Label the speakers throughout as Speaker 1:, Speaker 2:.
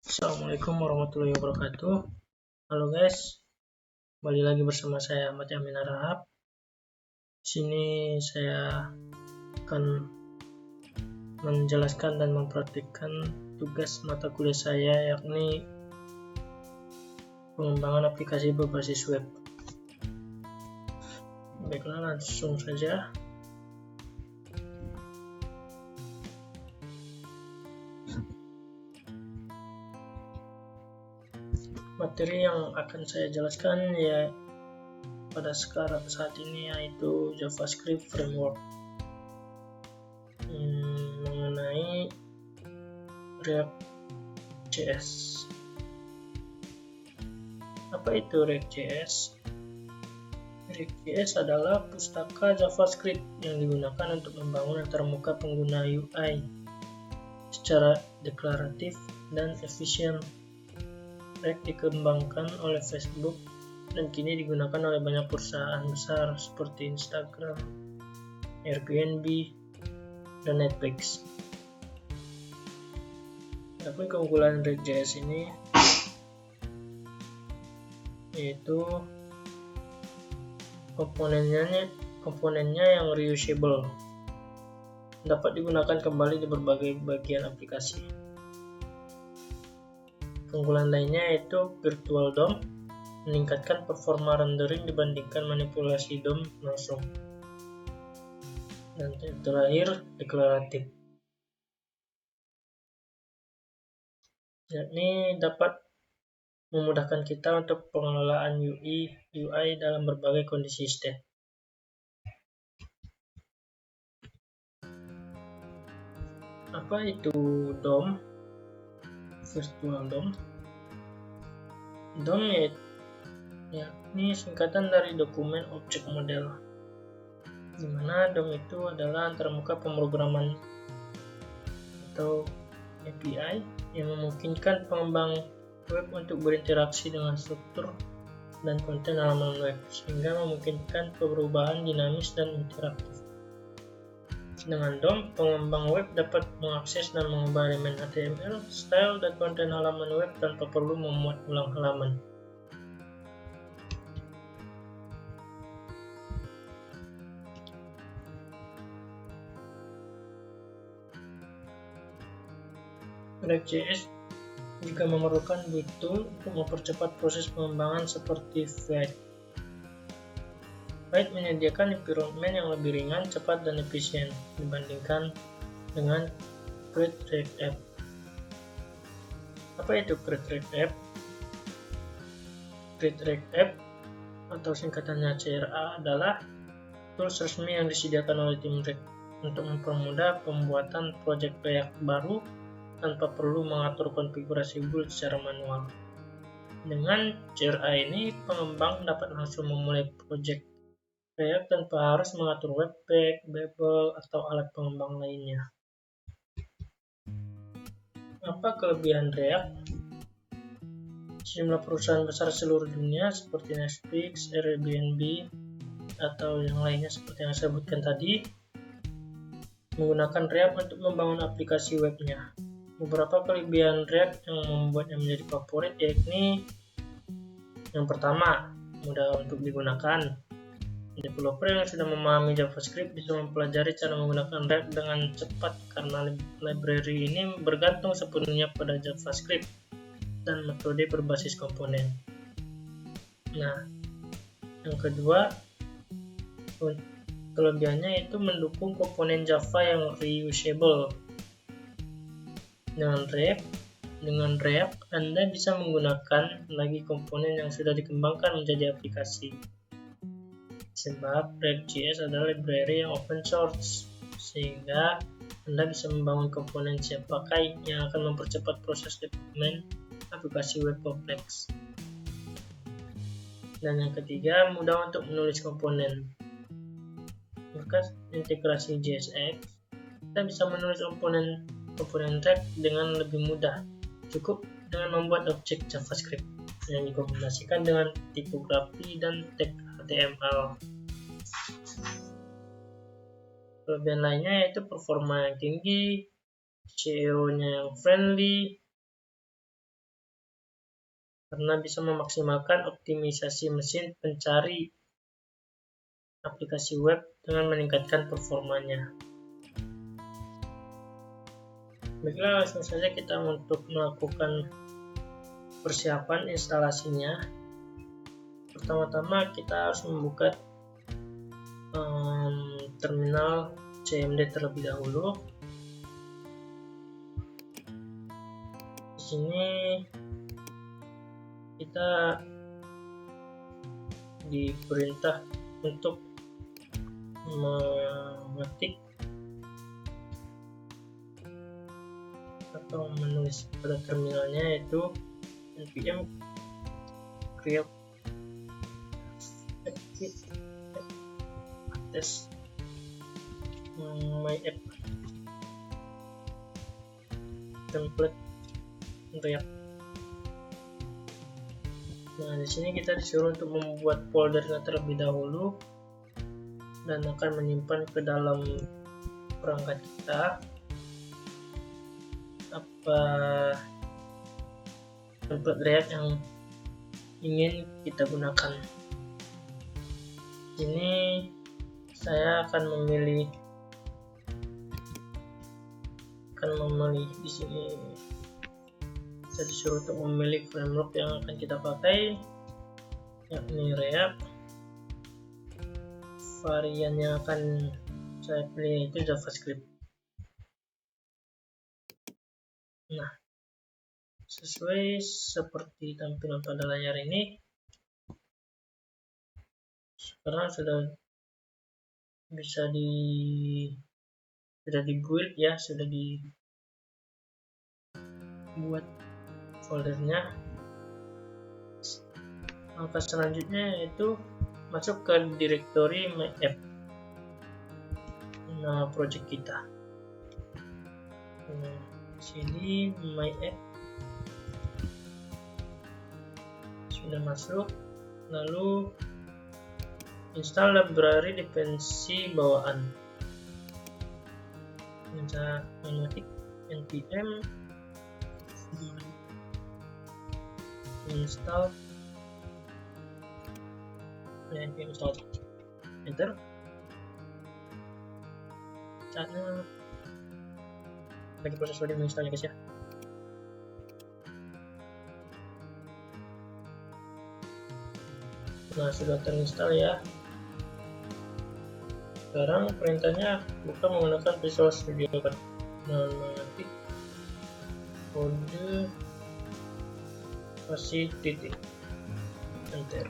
Speaker 1: Assalamualaikum warahmatullahi wabarakatuh. Halo guys, kembali lagi bersama saya Ahmad Yamin Harahap. Di sini saya akan menjelaskan dan mempraktikkan tugas mata kuliah saya, yakni pengembangan aplikasi berbasis web. Baiklah, langsung saja. Materi yang akan saya jelaskan ya pada saat ini yaitu JavaScript Framework, mengenai React.js. Apa itu React.js? React.js adalah pustaka JavaScript yang digunakan untuk membangun antarmuka pengguna UI secara deklaratif dan efisien. React dikembangkan oleh Facebook dan kini digunakan oleh banyak perusahaan besar seperti Instagram, Airbnb, dan Netflix. Adapun keunggulan React.js ini yaitu komponennya yang reusable, dapat digunakan kembali di berbagai bagian aplikasi. Keunggulan lainnya yaitu virtual DOM, meningkatkan performa rendering dibandingkan manipulasi DOM langsung. Dan terakhir, deklaratif, yakni dapat memudahkan kita untuk pengelolaan UI dalam berbagai kondisi state. Apa itu DOM? Virtual DOM. DOM yakni singkatan dari dokumen object model, di mana DOM itu adalah antarmuka pemrograman atau API yang memungkinkan pengembang web untuk berinteraksi dengan struktur dan konten halaman web, sehingga memungkinkan perubahan dinamis dan interaktif. Dengan DOM, pengembang web dapat mengakses dan mengubah elemen HTML, style, dan konten halaman web tanpa perlu memuat ulang halaman. React.js juga memerlukan tool untuk mempercepat proses pengembangan seperti Vite. Vite menyediakan environment yang lebih ringan, cepat, dan efisien dibandingkan dengan Create React App. Apa itu Create React App? Create React App atau singkatannya CRA adalah tools resmi yang disediakan oleh tim React untuk mempermudah pembuatan proyek React baru tanpa perlu mengatur konfigurasi build secara manual. Dengan CRA ini, pengembang dapat langsung memulai proyek React tanpa harus mengatur Webpack, Babel, atau alat pengembang lainnya. Apa kelebihan React? Sejumlah perusahaan besar seluruh dunia seperti Netflix, Airbnb, atau yang lainnya seperti yang saya sebutkan tadi, menggunakan React untuk membangun aplikasi webnya. Beberapa kelebihan React yang membuatnya menjadi favorit yakni yang pertama, mudah untuk digunakan. Developer yang sudah memahami JavaScript bisa mempelajari cara menggunakan React dengan cepat karena library ini bergantung sepenuhnya pada JavaScript dan metode berbasis komponen. Nah, yang kedua, kelebihannya itu mendukung komponen Java yang reusable. Dengan React, Anda bisa menggunakan lagi komponen yang sudah dikembangkan menjadi aplikasi. Sebab React.js adalah library yang open source, sehingga Anda bisa membangun komponen siap pakai yang akan mempercepat proses development aplikasi web kompleks. Dan yang ketiga, mudah untuk menulis komponen. Berkat integrasi JSX, kita bisa menulis komponen React dengan lebih mudah. Cukup dengan membuat objek JavaScript yang dikombinasikan dengan tipografi dan tag HTML. Kelebihan lainnya yaitu performa yang tinggi, SEO-nya yang friendly, karena bisa memaksimalkan optimisasi mesin pencari aplikasi web dengan meningkatkan performanya. Baiklah, langsung saja kita untuk melakukan persiapan instalasinya. Pertama-tama kita harus membuka terminal CMD terlebih dahulu. Di sini kita diperintah untuk mengetik atau menulis pada terminalnya, yaitu npm create test my app template React. Nah, di sini kita disuruh untuk membuat foldernya terlebih dahulu dan akan menyimpan ke dalam perangkat kita apa template React yang ingin kita gunakan. Ini saya akan memilih di sini. Saya disuruh untuk memilih framework yang akan kita pakai, yakni React. Varian yang akan saya pilih itu JavaScript. Nah, sesuai seperti tampilan pada layar ini, sekarang sudah bisa sudah dibuild ya, sudah dibuat foldernya. Langkah selanjutnya yaitu masuk ke directory my app, nama project kita. Sini my app sudah masuk, lalu install library dependensi bawaan. Kita mengetik npm install npm install, enter. Saatnya lagi proses loading menginstalnya guys ya. Nah, sudah terinstall ya. Sekarang perintahnya buka menggunakan Visual Studio Code. Nah, mengetik kode kasih titik, enter.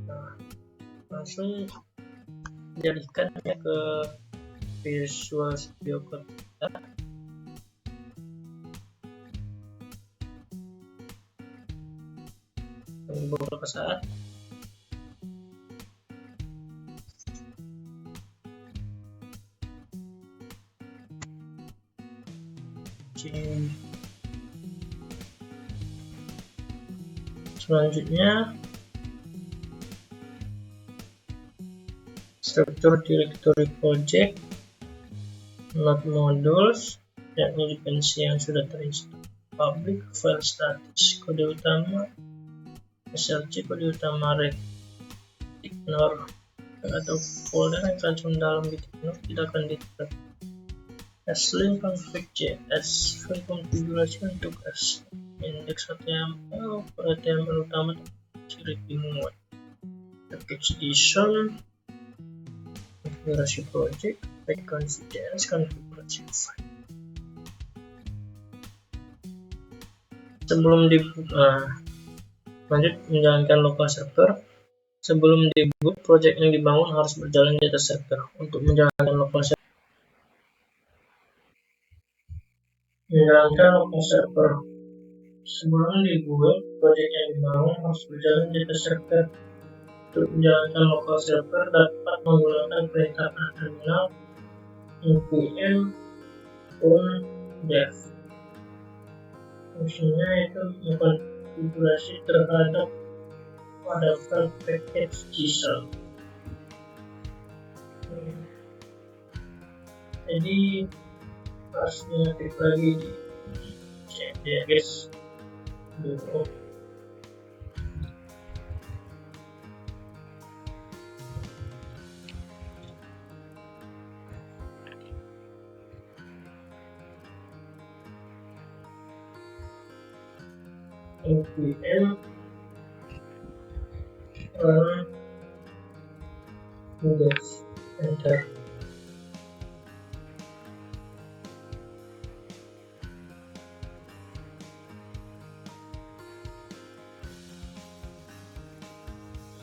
Speaker 1: Nah, langsung dialihkannya ke Visual Studio Code kita. Tunggu beberapa saat. Selanjutnya struktur directory project, not modules, yakni dependensi yang sudah terinstall, public file status, kode utama SLC, kode utama ignore atau folder yang tercantum dalam ignore tidak akan diterapkan. Slink config.js, file konfigurasi untuk S index HTML, HTML utama ciri mode, package JSON, konfigurasi project, pack config.js, konfigurasi file. Sebelum dibuka, lanjut menjalankan local server. Sebelum dibuat, project yang dibangun harus berjalan di atas server. Untuk menjalankan local server, sebelum dibuat, project yang dibangun harus berjalan di atas server. Untuk menjalankan local server dapat menggunakan perintah terminal npm dev. Fungsinya itu mengkonfigurasi terhadap pada file package JSON. Jadi harus mengetik lagi di ya guys. npm run guys, enter.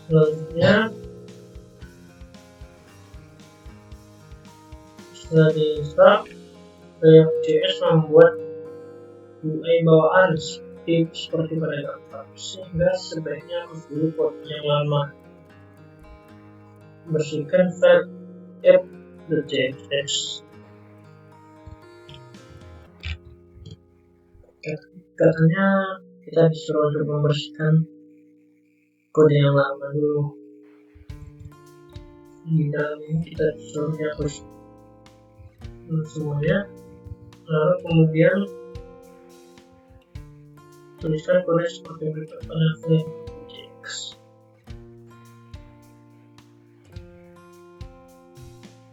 Speaker 1: Selanjutnya setelah di install, React.js membuat UI bawaan seperti pada laptop, sehingga sebaiknya harus dulu kode yang lama. Bersihkan file app.js. Katanya kita disuruh untuk membersihkan kode yang lama dulu. Di dalam ini kita disuruh hapus semuanya, lalu kemudian tuliskan kode seperti berikut pada file JS.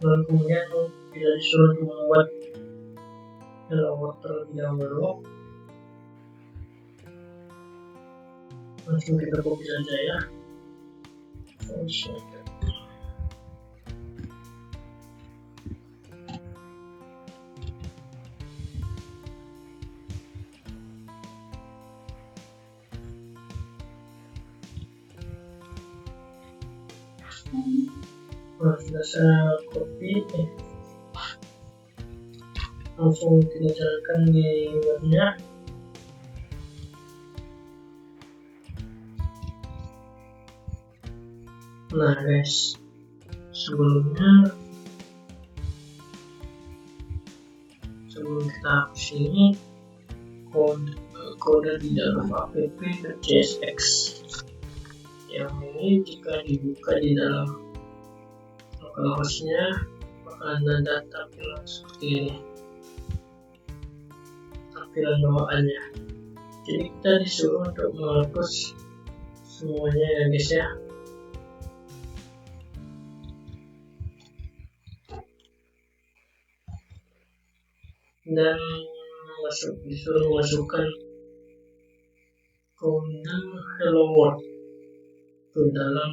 Speaker 1: Lalu kemudian kita disuruh untuk membuat hello world terlebih dahulu. Langsung kita copy saja ya. Nah, sudah saya copy, langsung kita jalankan di webnya. Nah guys, sebelum kita hapus ini kode di dalam app.jsx yang ini jika dibuka di dalam localhost-nya bakalan ada tampilan seperti ini, tampilan bawaannya. Jadi kita disuruh untuk menghapus semuanya ya guys ya. Dan disuruh masukkan kode hello world ke dalam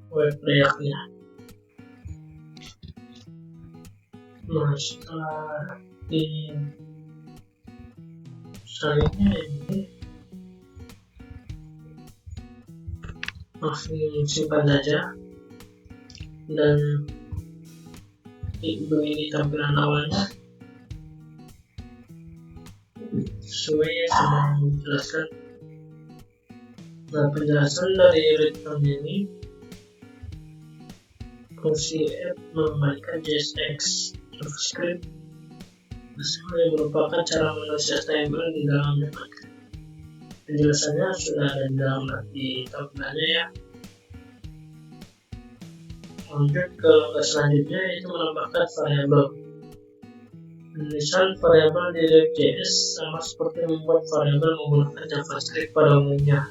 Speaker 1: web React-nya. Nah, setelah di salinnya ini langsung simpan saja, dan begini tampilan awalnya sesuai yang sudah menjelaskan. Nah, penjelasan dari return ini, fungsi app mengembalikan JSX JavaScript yang merupakan cara menulis HTML di dalam JavaScript. Penjelasannya sudah ada di dalam di tampilannya ya. Lanjut ke selanjutnya, yaitu menambahkan variabel. Penulisan variabel di React.js sama seperti membuat variabel menggunakan JavaScript pada umumnya.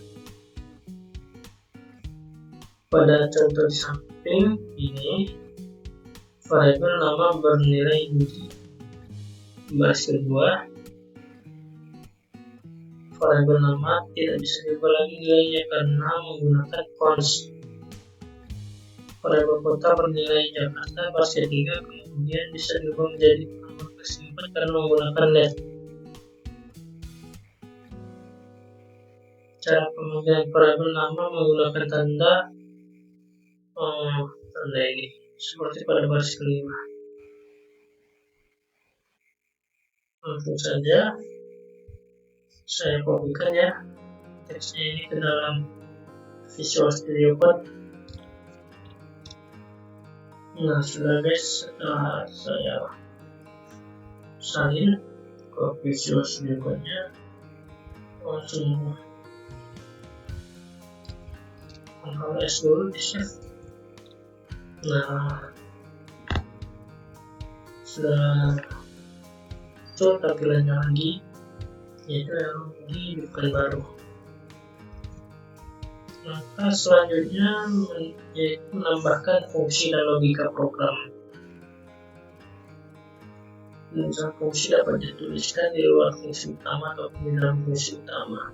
Speaker 1: Pada contoh di samping ini, variabel nama bernilai int. Baris kedua, variabel nama tidak bisa diubah lagi nilainya karena menggunakan const. Variabel kota bernilai Jakarta. Baris ketiga kemudian bisa diubah menjadi nomor kesimpan karena menggunakan let. Cara pemanggilan variabel nama menggunakan tanda ini seperti pada baris kelima. Langsung saja saya kopikan ya teksnya ini ke dalam Visual Studio Code. Nah, sudah guys, setelah saya salin ke Visual Studio Code-nya, langsung Ctrl S dulu di save. Nah, sudah muncul tampilannya lagi, yaitu lagi bukan baru. Maka selanjutnya yaitu menambahkan fungsi dan logika program. Misal fungsi dapat dituliskan di luar fungsi utama atau di dalam fungsi utama.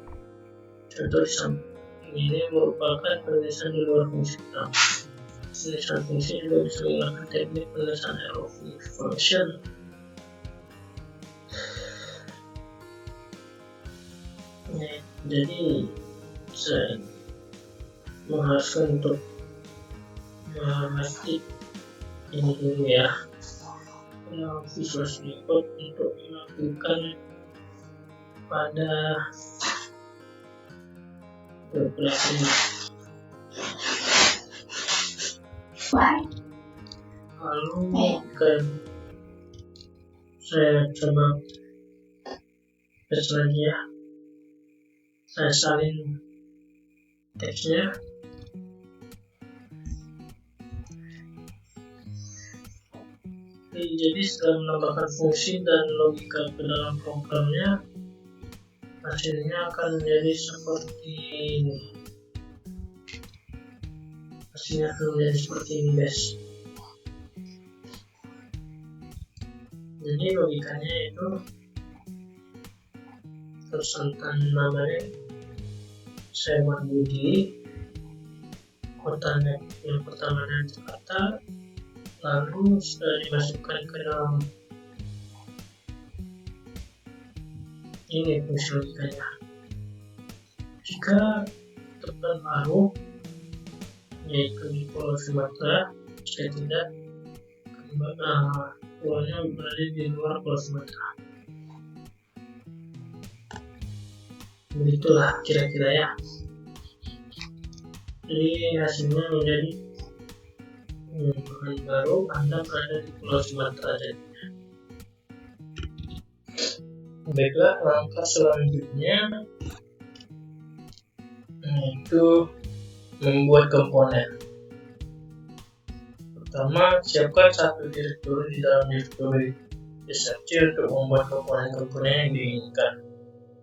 Speaker 1: Contoh di samping ini merupakan penulisan di luar fungsi utama. Penulisan fungsi juga bisa menggunakan teknik penulisan ROV function. Jadi saya mengharuskan untuk mengetik ini dulu ya, Visual Studio Code untuk dilakukan pada beberapa lalu kan saya coba tes lagi ya, saya salin teksnya. Jadi setelah menambahkan fungsi dan logika ke dalam programnya, hasilnya akan menjadi seperti ini. Hasilnya akan menjadi seperti ini guys. Jadi logikanya itu tersantan namanya saya buat Budi, kotanya yang pertama dari Jakarta, lalu sudah dimasukkan ke dalam ini fungsi logikanya. Jika tempat baru yaitu di Pulau Sumatera, jika tidak pulaunya berada di luar Pulau Sumatera. Begitulah kira-kira ya. Jadi hasilnya menjadi bahan baru Anda berada di Pulau Sumatera. Baiklah, langkah selanjutnya yaitu membuat komponen. Pertama, siapkan satu direktori di dalam direktori SFC untuk membuat komponen-komponen yang diinginkan.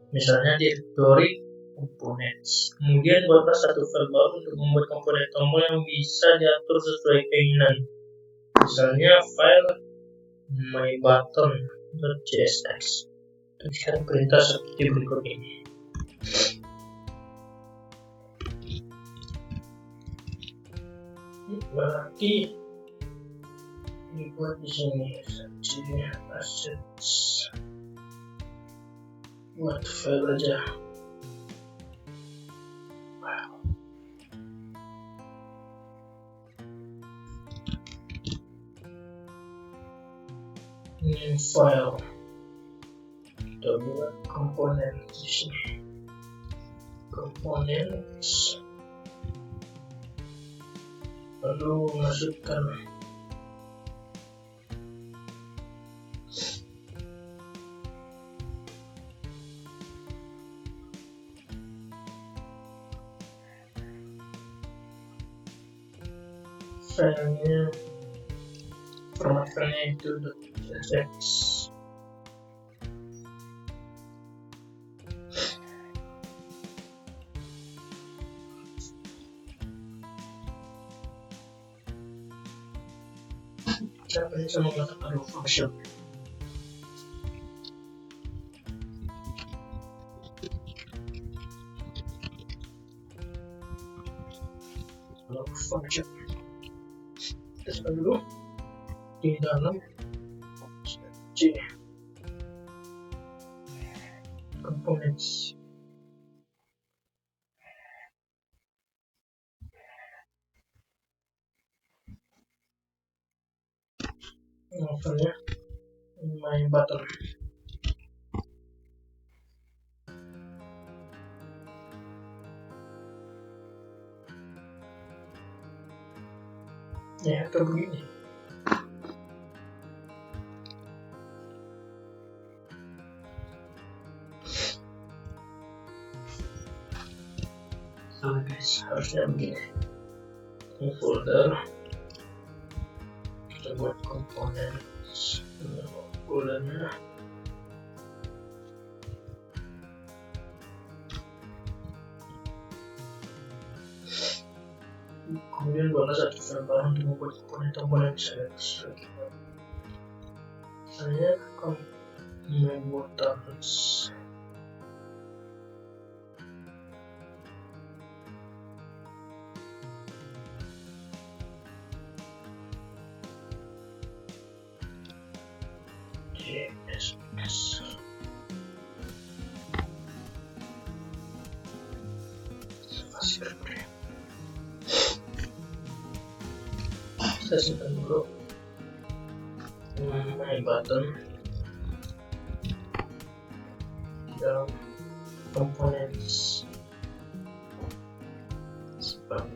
Speaker 1: Misalnya direktori components. Kemudian buatlah satu file baru untuk membuat komponen tombol yang bisa diatur sesuai keinginan. Misalnya file mybutton.csx. Tuliskan perintah seperti berikut ini. Berarti dibuat di sini assets buat file aja. New file, kita buat komponen di sini, components, lalu masukkan filenya, format filenya itu .csx. Siapa yang bisa menggunakan arrow function? Arrow function. Kita coba dulu di dalam C components. Filenya mybutton. Ya, atau begini. Sama guys, harusnya begini. Ini folder, kita buat komponen foldernya kemudian buatlah satu file baru untuk membuat komponen-komponen bisa gratis. Misalnya motors. JSS. Saya simpan dulu my button dalam komponen simpan.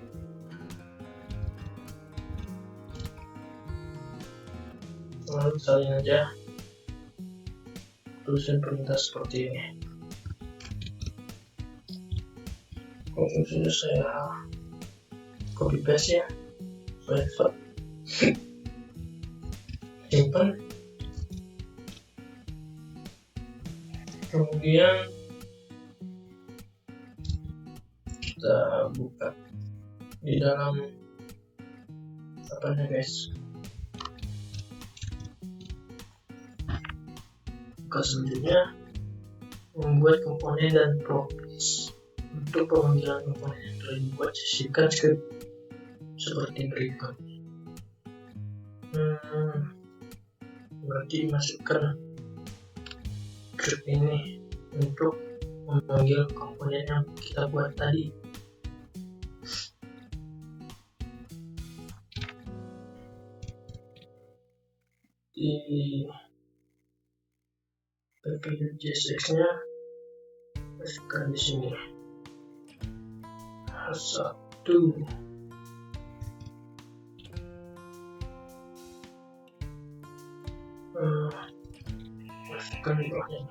Speaker 1: Lalu salin aja, tulisin perintah seperti ini. Sudah saya copy paste ya, supaya cepat. Simpan. Kemudian kita buka di dalam apanya guys. Buka selanjutnya, membuat komponen dan properties. Untuk pemanggilan komponen yang telah dibuat, sisihkan script seperti berikut. Berarti masukkan script ini untuk memanggil komponen yang kita buat tadi. Di JSX-nya masukkan di sini H1. Masukkan di bawahnya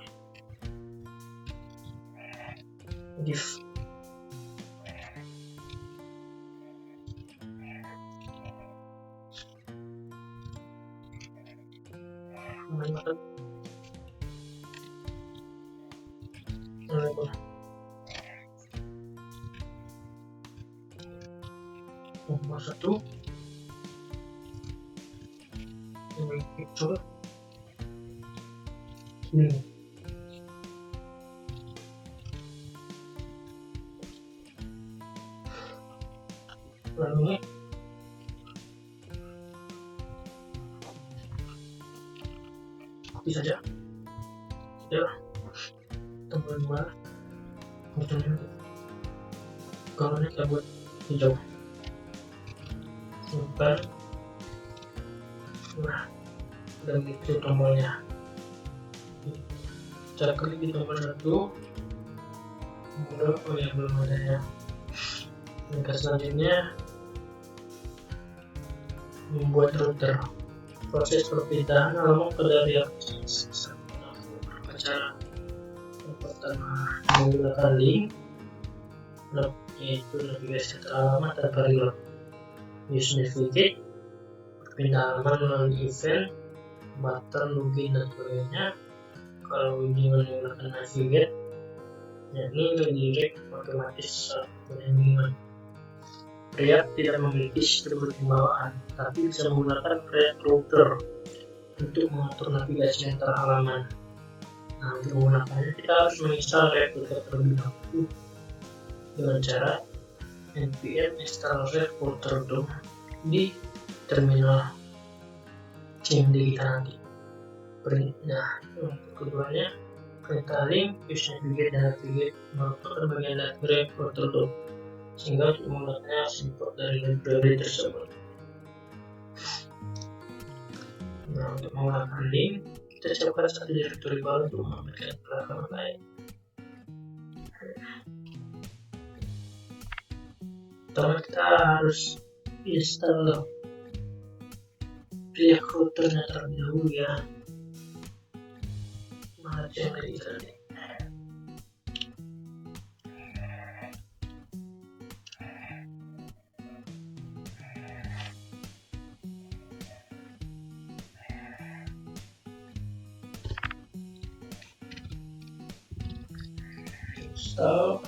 Speaker 1: div. Nomor 1 ini picture ini. Lalu copy saja ya, tombol 2 kalau kita buat hijau, simpan. Nah, dan itu tombolnya. Cara klik di tombol 1. Oh ya, belum ada ya. Langkah selanjutnya, membuat router. Proses perpindahan alamat dari aplikasi beberapa cara. Yang pertama, menggunakan link, yaitu navigasi alamat tanpa reload. Use navigate, pindah alamat melalui event, button, login, dan sebagainya. Kalau ini menggunakan navigate, yakni redirect otomatis saat penghubungan. Preact tidak memiliki sistem pembawaan, tapi bisa menggunakan Preact router untuk mengatur navigasi antar halaman. Nah, untuk menggunakannya kita harus menginstal Preact router terlebih dahulu dengan cara npm install Preact router di terminal CMD kita nanti. Nah, untuk keduanya, perintah link, use navigate, dan navigate merupakan bagian dari Preact router sehingga untuk menggunakannya harus import dari library tersebut. Nah, untuk menggunakan link, kita siapkan satu directory baru untuk mengamankan platform lain. Pertama kita harus install Preact routernya terlebih dahulu ya. Mana yang dari tadi? Install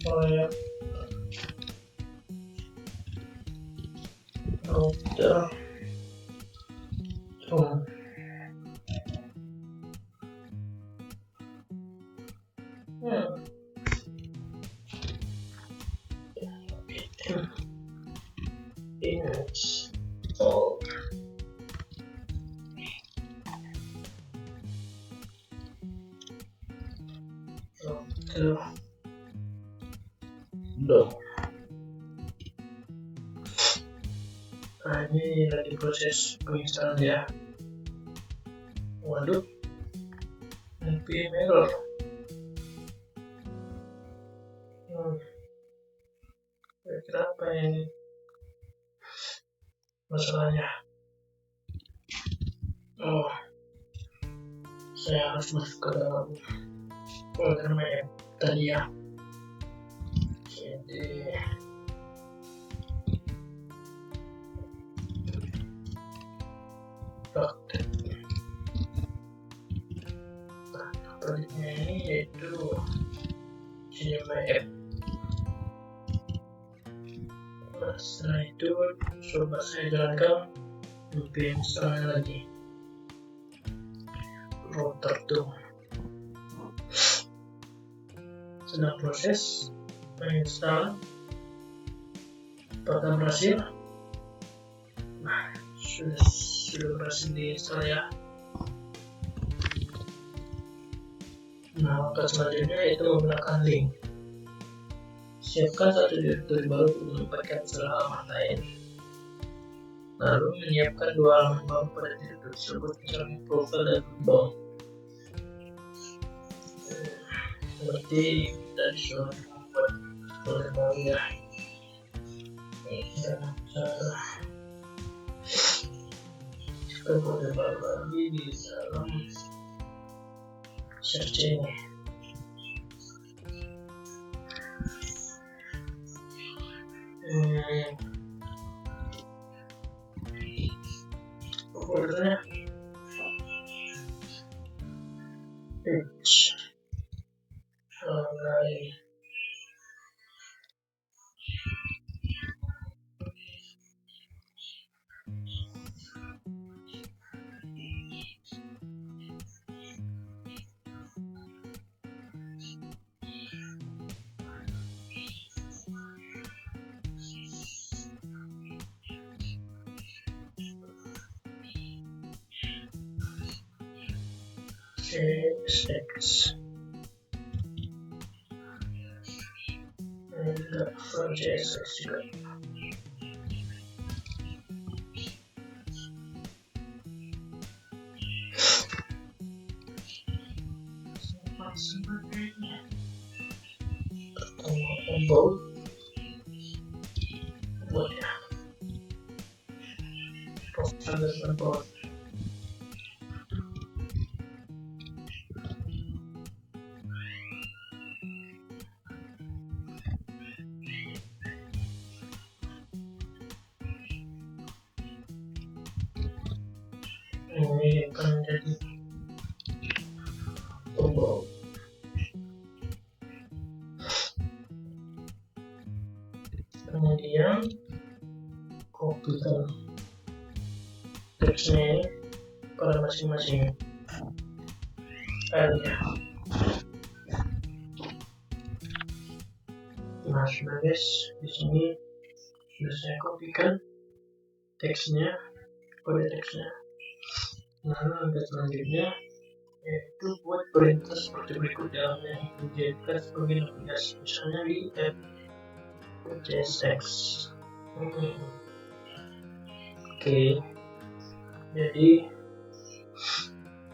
Speaker 1: Preact Dokter Chung. Install. Dokter Dong. Nah, ini lagi proses penginstalan ya. Waduh, npm error. Kira-kira apa yang masalahnya? Oh, saya harus masuk ke dalam folder map tadi ya. Jadi proyeknya ini yaitu CMF. Nah, setelah itu coba saya jalankan npm installnya lagi. Router tuh sedang proses menginstal. Apakah berhasil? Nah, sudah berhasil diinstal ya. Nah, langkah selanjutnya yaitu menggunakan link. Siapkan satu direktori baru untuk menempatkan halaman lain. Lalu menyiapkan dua halaman baru pada direktori tersebut, misalnya profile dan bound. Berarti kita disuruh membuat folder baru ya. Dengan cara kita folder baru lagi di dalam search ini. Foldernya page lain. JSX from JSX juga. Sebagainya about buat ya profile dan about. Ini akan menjadi tombol. Kemudian kopikan teksnya pada masing-masing filenya. Nah, sudah guys, di sini sudah saya kopikan teksnya, kode teksnya. Lalu langkah selanjutnya yaitu buat perintah seperti berikut dalamnya dijadikan sebagai aplikasi, misalnya di app JSX. Oke, jadi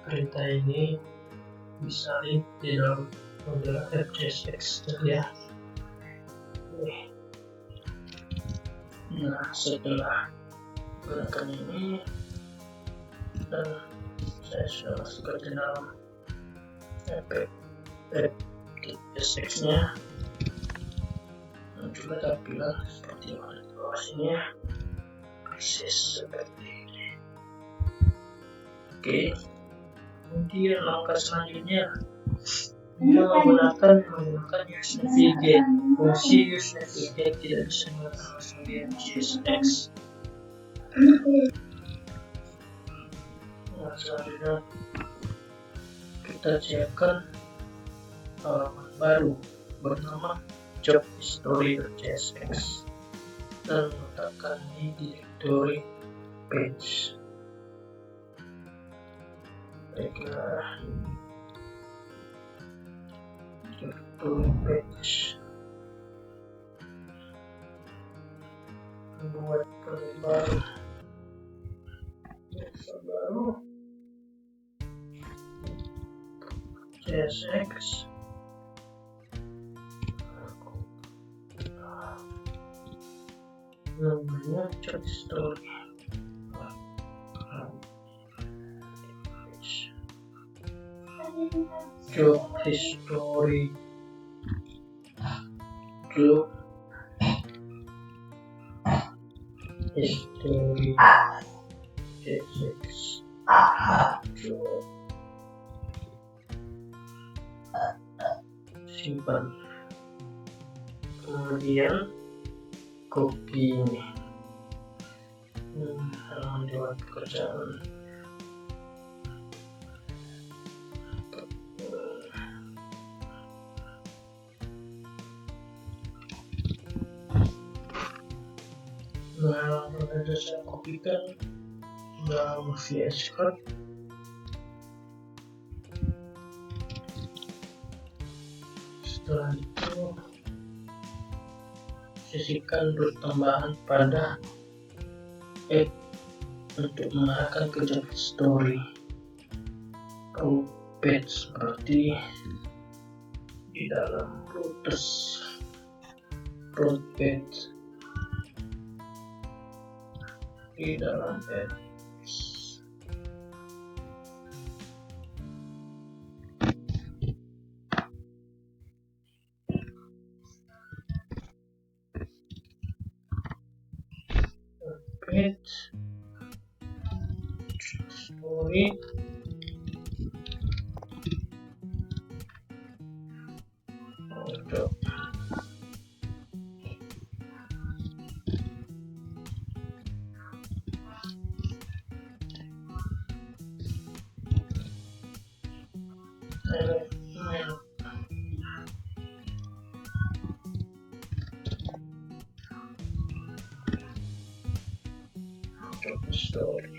Speaker 1: perintah ini bisa link di dalam folder app JSX ya. Nah, setelah menggunakan ini dan saya sudah masukkan ke dalam app JSX nya. Coba tampilan seperti yang ada di bawah sini ya, persis seperti ini. Oke, kemudian langkah selanjutnya menggunakan use navigate. Fungsi use navigate tidak bisa digunakan langsung di JSX. Nah, selanjutnya kita siapkan halaman baru bernama jobhistory.csx dan letakkan di direktori page. Baiklah, direktori page, membuat file baru, csx, namanya job history. Job history, job history, csx, job, simpan, kemudian copy ini, halaman dewan pekerjaan. Nah, sudah saya kopikan dalam VS Code. Setelah itu sisihkan root tambahan pada add untuk mengarahkan ke job history atau page seperti di dalam rooters, root page, di dalam page. Page story job. Job story.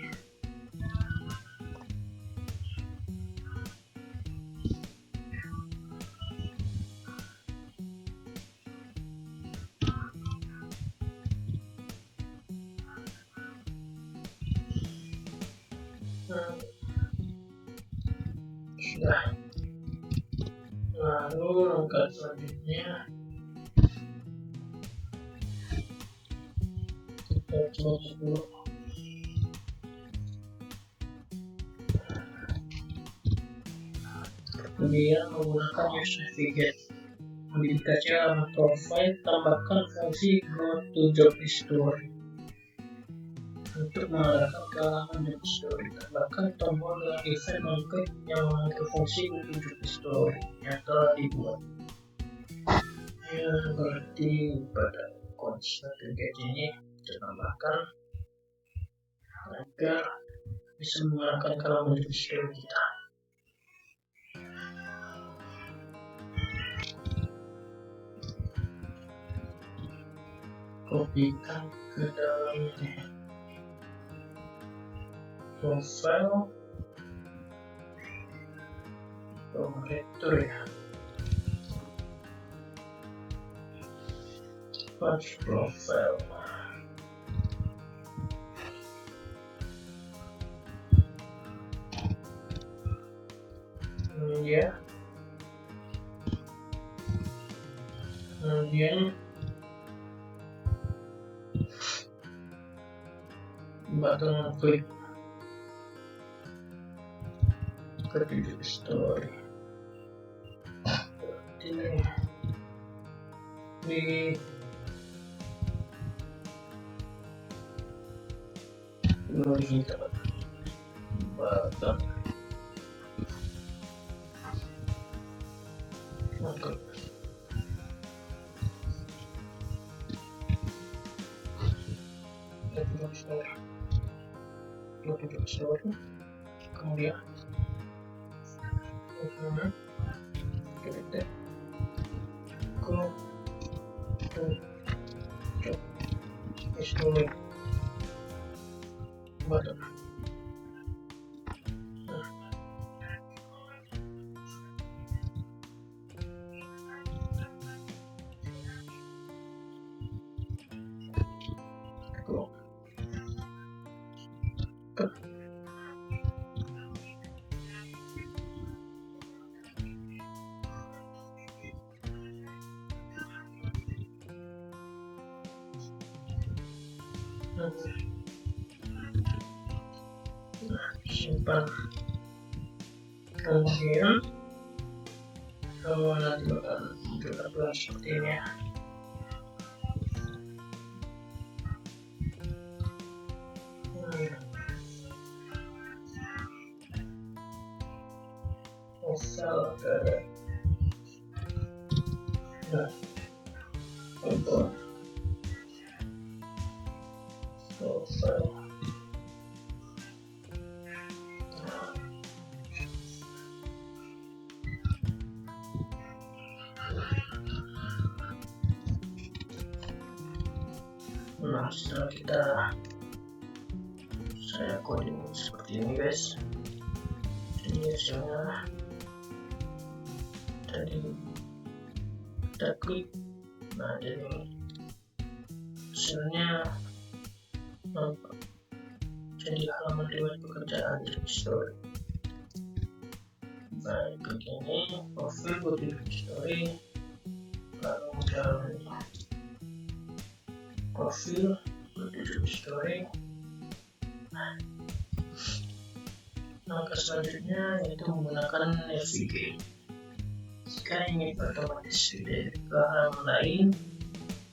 Speaker 1: Sudah. Lalu langkah selanjutnya kita close dulu. Kemudian menggunakan use navigate, modifikasi halaman profile, tambahkan fungsi go to job history. Untuk mengarahkan ke halaman job history, tambahkan tombol dengan desain non-click yang menggunakan fungsi go to job history yang telah dibuat. Ya, berarti pada konsep navigate ini kita tambahkan agar bisa mengarahkan ke halaman job history kita. Kopikan ke dalam ini, profile, directory, patch profile, kemudian button klik ke job history. Ini di kita button untuk job history. story, kemudian kita go to job history button. Go simpan, kemudian nanti bakal muncul tampilan seperti ini ya. Asal ada import profile. Nah, setelah saya coding seperti ini guys, ini hasilnya. Jadi kita klik, nah jadi hasilnya jadi halaman riwayat pekerjaan di history. Nah, klik ini profil buat di history, lalu jalan profil buat di history. Langkah selanjutnya yaitu menggunakan navigate. Jika ingin otomatis dari ke halaman lain,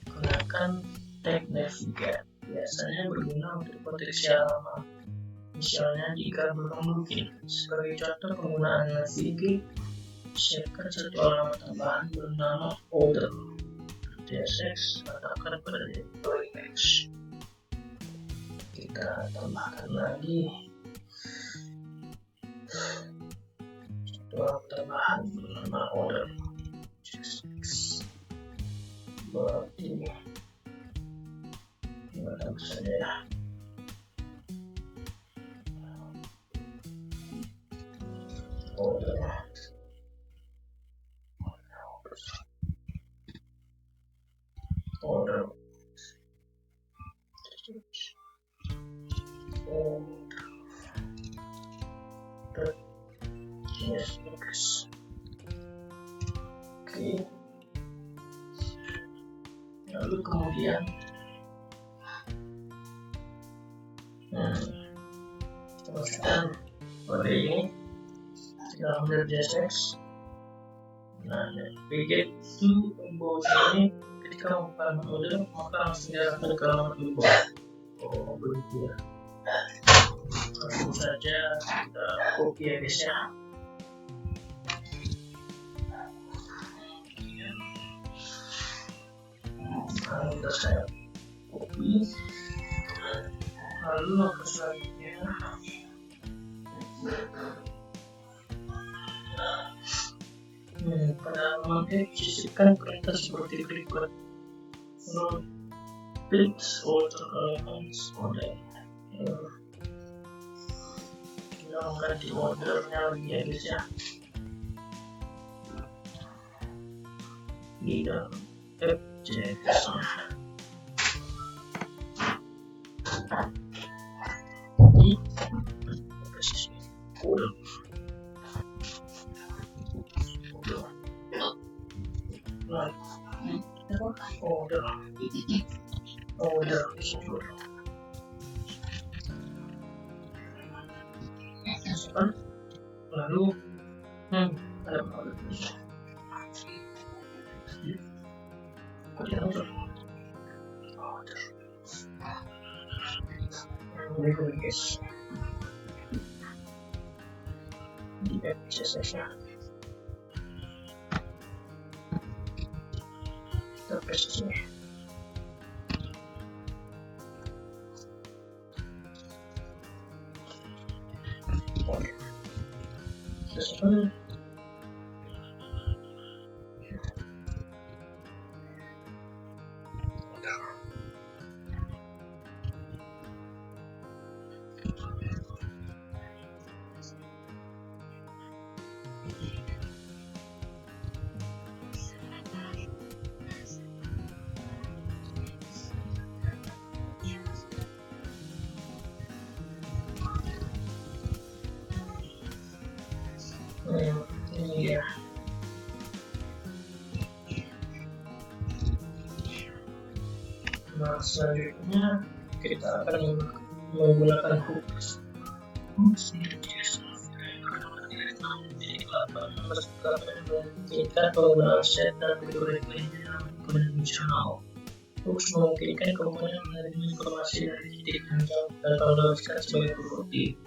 Speaker 1: gunakan tag navigate. Biasanya berguna untuk proteksi halaman. Misalnya jika belum mungkin. Sebagai contoh penggunaan navigate, siapkan satu halaman tambahan bernama folder tsx, letakkan pada directory text. Kita tambahkan lagi tambahan bernama order tsx, berarti kita tambah saja ya. Order tsx. Oke, lalu kemudian kita masukkan kode ini dalam folder tsx. Nah, navigate to about ini ketika membuka folder maka langsung diarahkan ke halaman kedua. Oh begitu ya. Langsung saja kita copy ya guys ya. Lalu saya copy, lalu langkah selanjutnya pada halaman sisipkan perintah seperti berikut: load page order elements model. Kita mengganti ordernya lagi ya guys ya di dalam FJS nya. Di posisi order lalu ada order berikut guys di FJS nya kita paste sini. tersebut. Ini dia. Nah, selanjutnya kita akan menggunakan hooks. Memungkinkan penggunaan set dan fitur lainnya konvensional. Hooks memungkinkan komponen menerima informasi dari titik jauh dan menuliskan sebagai properti.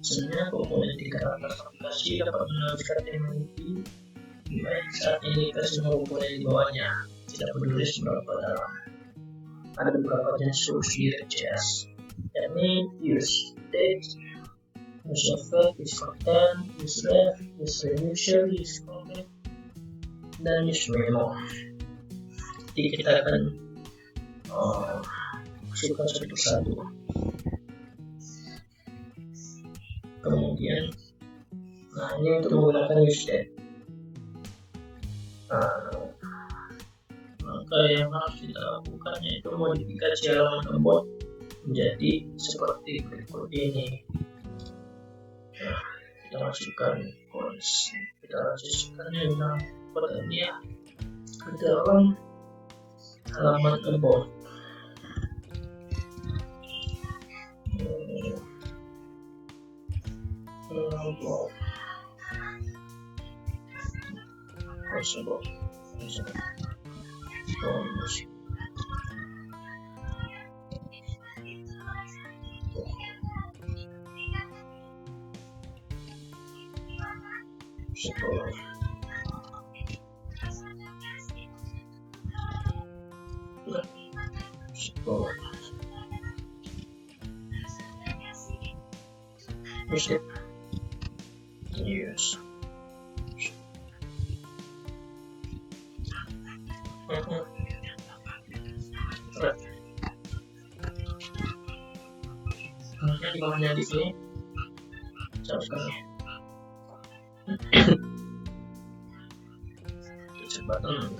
Speaker 1: Sebenarnya komponen di karakter aplikasi dapat menuliskan teknologi baik saat ini ke semua komponen di bawahnya, tidak peduli seberapa dalam. Ada beberapa jenis hooks di JS, yakni use text, use effect, use content, use ref, use reducer, use comment, dan use memo. Jadi kita akan masukkan satu persatu. Kemudian, ini untuk menggunakan use text. Maka yang harus kita lakukan yaitu modifikasi halaman keyboard menjadi seperti berikut ini. Kita masukkan konsep, kita masukkan yang pertanyaan ke dalam halaman keyboard. Yes. Di bawahnya di sini sekali kecepatan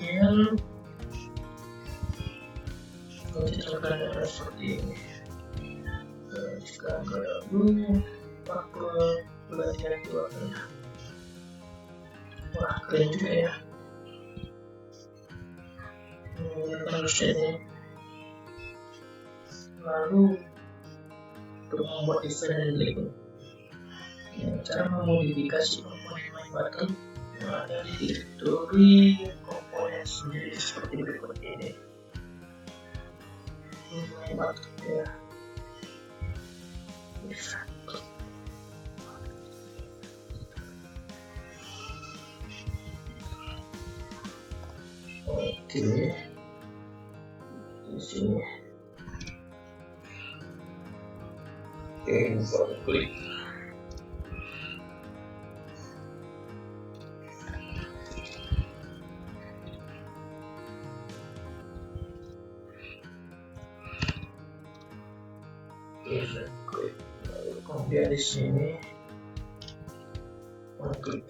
Speaker 1: kemudian kita akan seperti ini. Sekarang dulu apa belajar dua kali. Wah, keren juga ya. Ini lalu untuk membuat event dan link. Cara memodifikasi komponen my button yang ada di direktori komponen sendiri seperti berikut ini. My button ya. Oke, di sini klik. Kemudian di sini klik.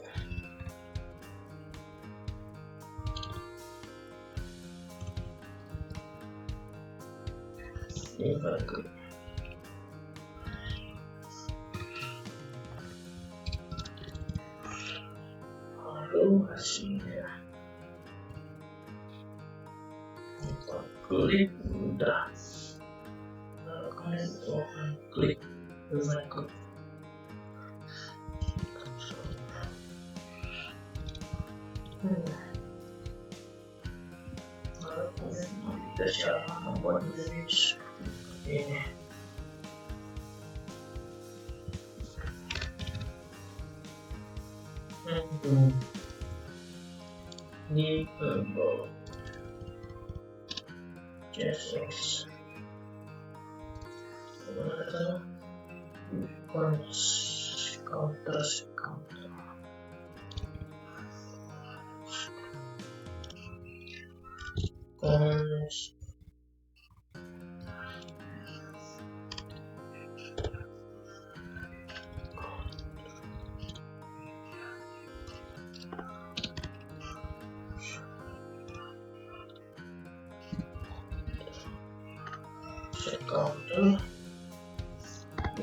Speaker 1: Ini klik. Lalu hasilnya klik udah. Kemudian klik berikut. kemudian kita cara membuat ini seperti ini. Di bawah JSX counter set counter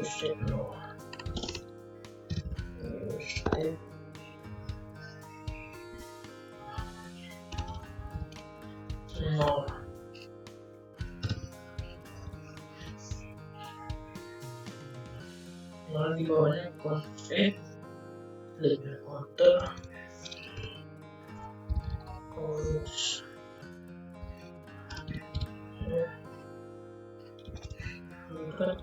Speaker 1: set no step no. Lalu di bawahnya config label counter terus bukan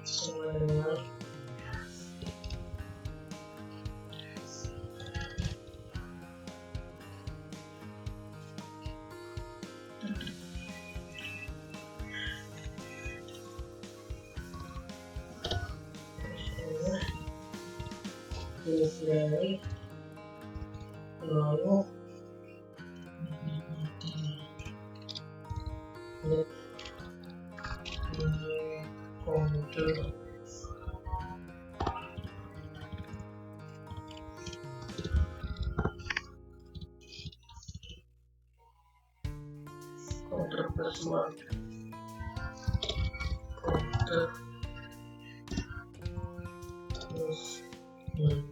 Speaker 1: sama dengan lalu counter plus one counter plus one.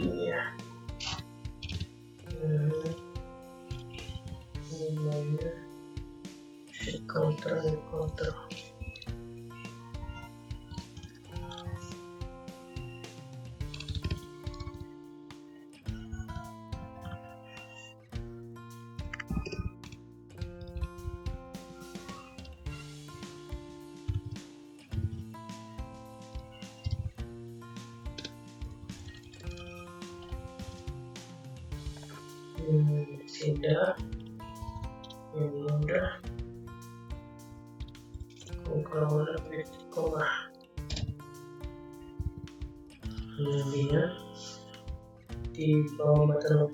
Speaker 1: Ya, namanya counter tidak mudah kalau koma kemudian di bawah button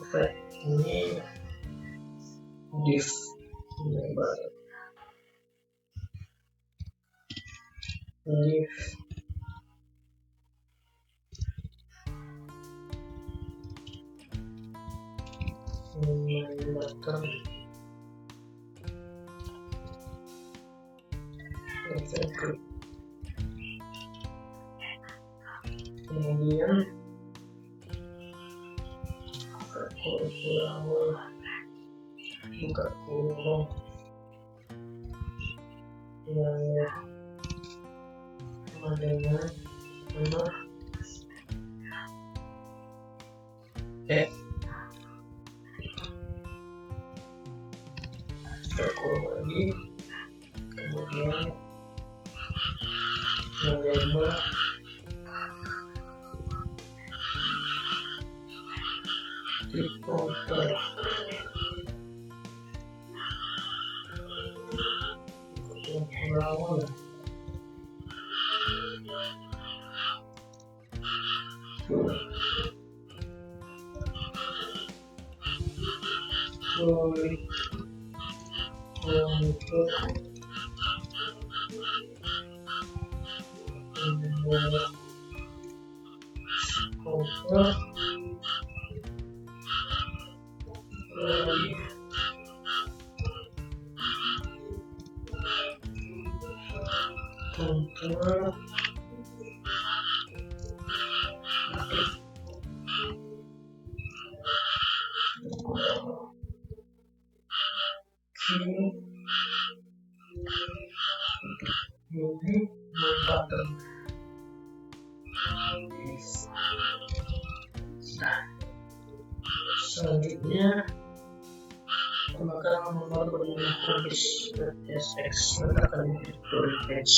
Speaker 1: effect ini div button kemudian buka kurung yang sama dengan nomor kurung lagi, kemudian menambah di counter lawan control ini button. Nah, selanjutnya kita bakal membuat bentuk hobbies.tsx letakkan directory page.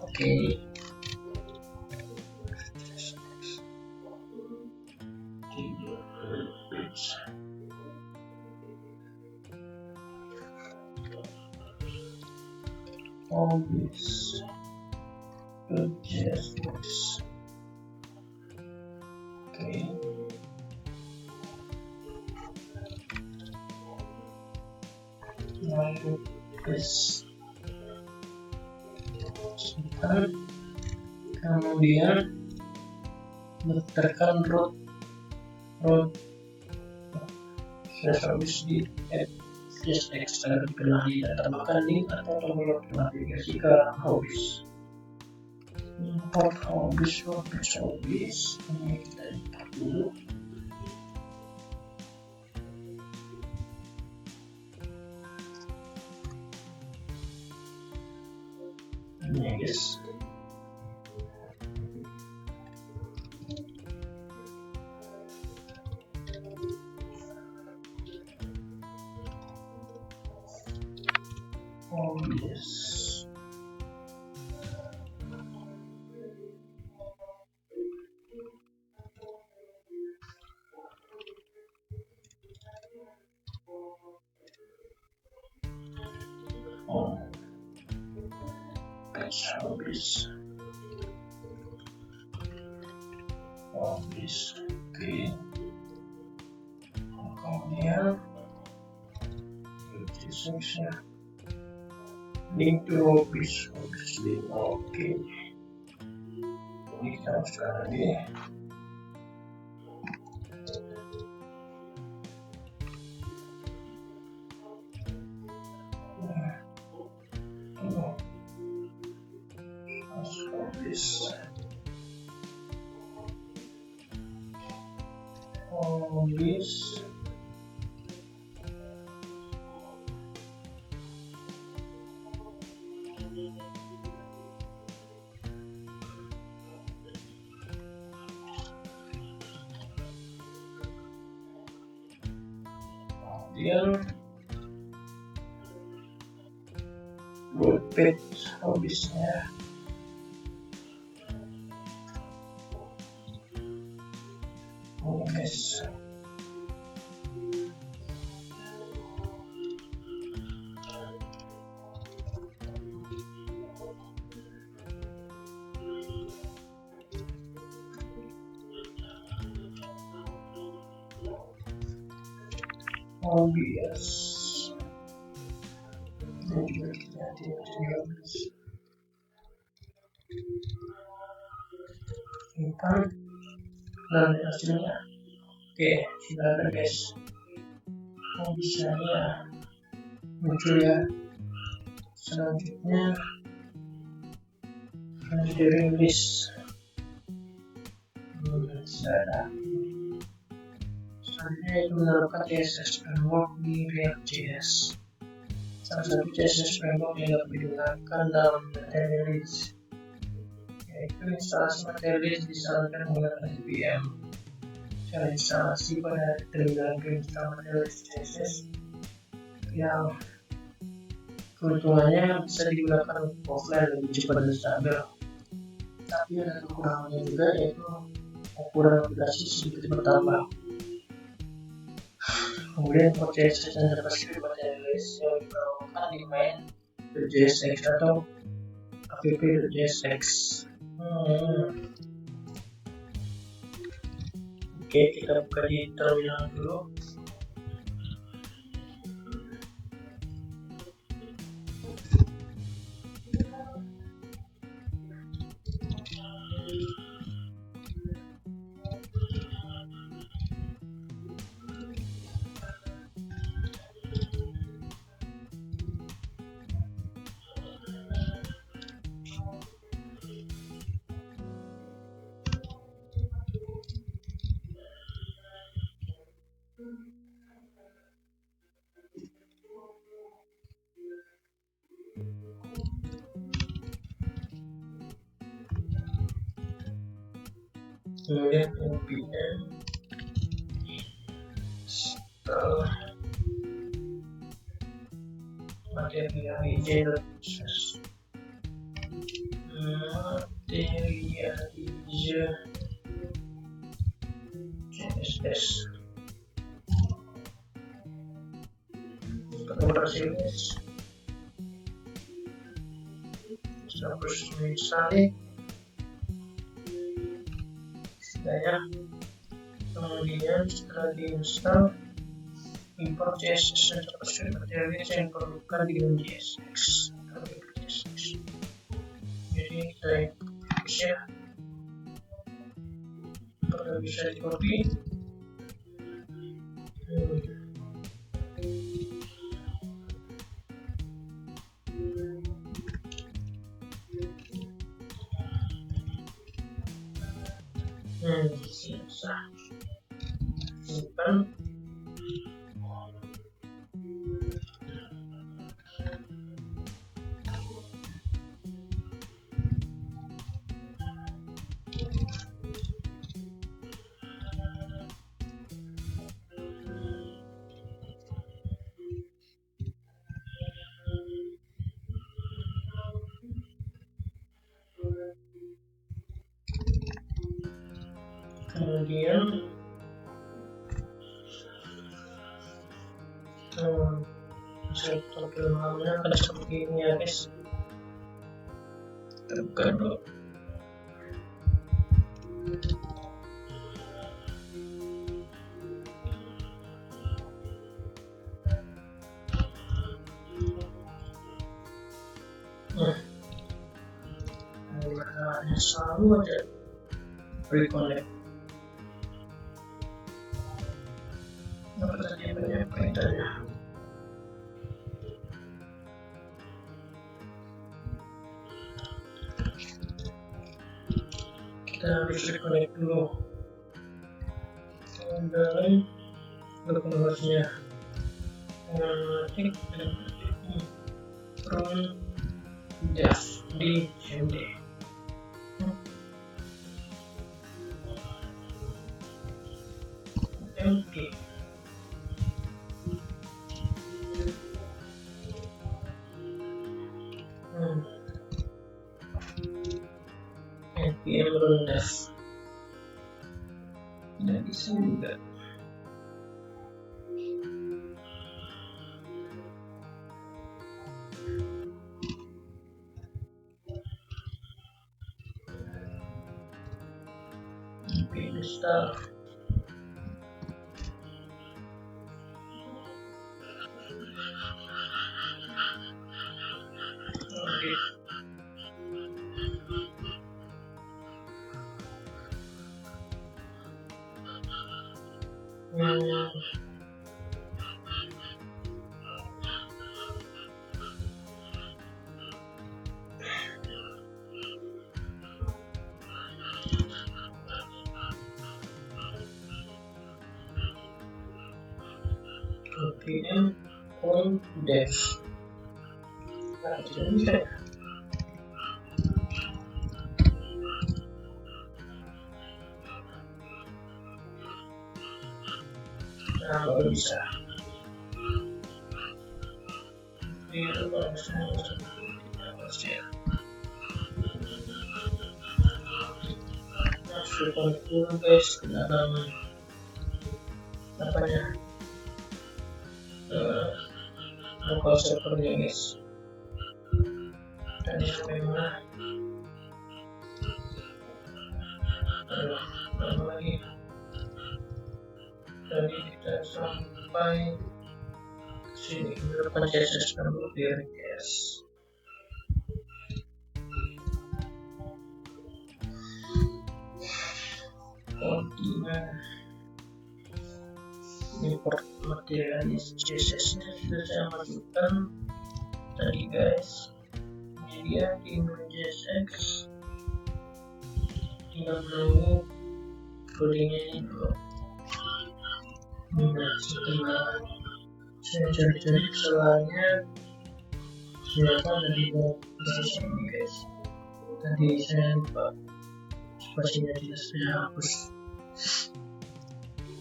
Speaker 1: Oke. Hobbies.tsx. Oke. Lalu kemudian letakkan root habis di tsx agar dikenali dan tambahkan link atau tombol navigasi ke hobbies. Import hobbies ini kita import dulu. Ini guys. Hobbies. Hobbies. Oke. Kemudian ya. Link to hobbies link. Oke. Ini kita masukkan lagi. Hobbies. Kemudian root page hobbiesnya. Guys. Hobbies. Ini juga kita simpan dan hasilnya. Oke, sudah ada guys. Bisa ya muncul ya. Selanjutnya rendering list. Sudah ada. Selanjutnya itu menerapkan CSS framework di React.js. Salah satu CSS framework yang dapat digunakan dalam material list yaitu instalasi material list disarankan menggunakan npm. Cara instalasi pada terminal install material list CSS yang keuntungannya bisa digunakan untuk offline lebih cepat dan stabil. Tapi ada kekurangannya juga, yaitu ukuran aplikasi sedikit bertambah. Kemudian import CSS dan JavaScript material list yang dibawakan di main.jsx atau app.jsx. Oke, kita buka di terminal dulu. kemudian npm install materialize CSS operasilis terus misalnya ya, kemudian setelah diinstal import CSS dan materialis yang diperlukan dengan JSX. Jadi kita hapus ya, kalau bisa di copy. Susah. Simpan. Kemudian tampilannya akan seperti ini ya guys. Kita buka dulu. Mulanya selalu aja reconnect. Apa tadi banyak perintahnya? Kita harus reconnect dulu dalam dokumentasinya. Ketik run dev di md. Oke. npm run dev tidak bisa juga. npm install. npm run dev. Tidak bisa ya. Baru bisa. Masuk dulu guys ke dalam apanya local servernya guys. Tadi sampai mana? Berapa lagi? Tadi kita sampai sini menemukan CSS dan request. Kemudian import materialis CSS nya sudah saya masukkan tadi guys. Kemudian di JSX tinggal menunggu codingnya ini dulu. Nah, setelah saya cari-cari kesalahannya ternyata ada di bawah posisi ini guys. Tadi saya lupa spasinya tidak saya hapus.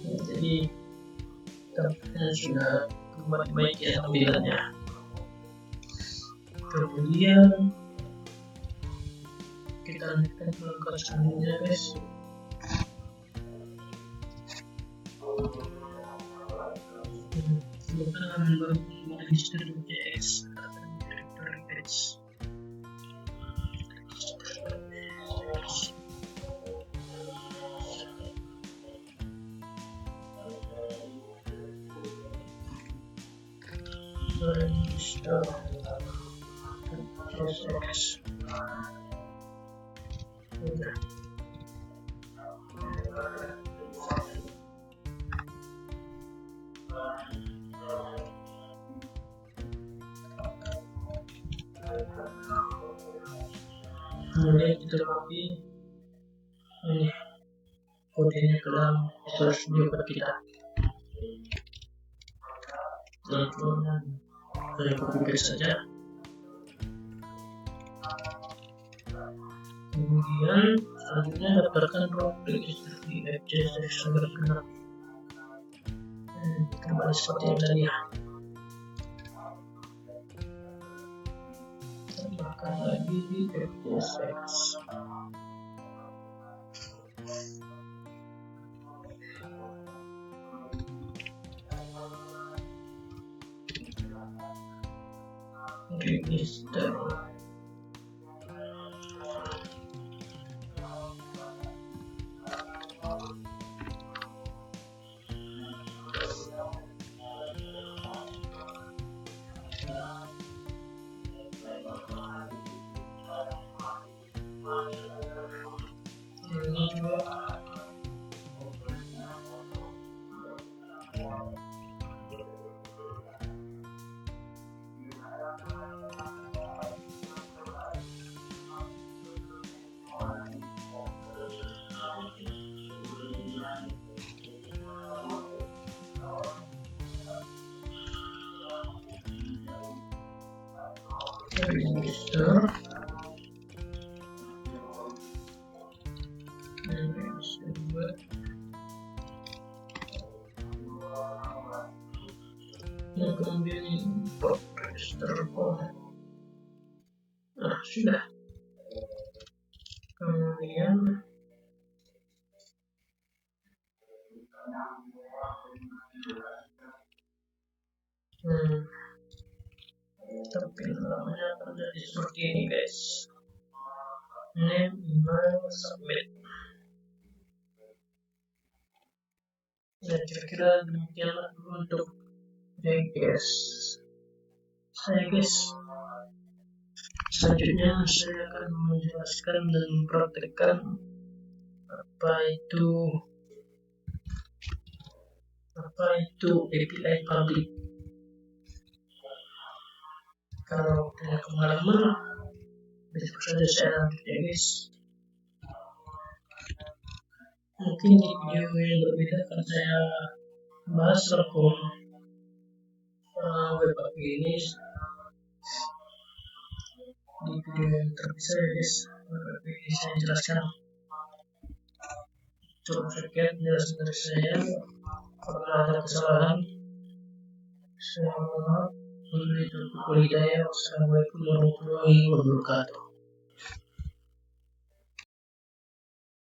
Speaker 1: Jadi tampaknya sudah kembali baik ya tampilannya. Kemudian kita lanjutkan ke langkah selanjutnya guys. Kita akan register JS atau directory X. Register JS. Udah. Kemudian kita copy ini kodenya ke dalam Visual Studio Code kita. Kemudian saya copy paste saja. Kemudian selanjutnya daftarkan root register di FJS agar genap. Kembali seperti yang tadi ya. Tambahkan lagi di FJS. Register. Ini juga register. Yang kemudian import register form. Nah, sudah. Kemudian tampilannya akan jadi seperti ini guys. Name, email, submit. Ya kira-kira demikianlah dulu untuk JS saya guys. Selanjutnya saya akan menjelaskan dan mempraktekkan apa itu API public. Kalau tidak kemana-mana, besok saja saya lanjut ya guys. Mungkin di video yang berbeda akan saya bahas rekom web API ini di video yang terpisah ya guys. Web API ini saya jelaskan. Cukup sekian penjelasan dari saya. Apabila ada kesalahan, saya mohon maaf. Wassalamualaikum warahmatullahi wabarakatuh.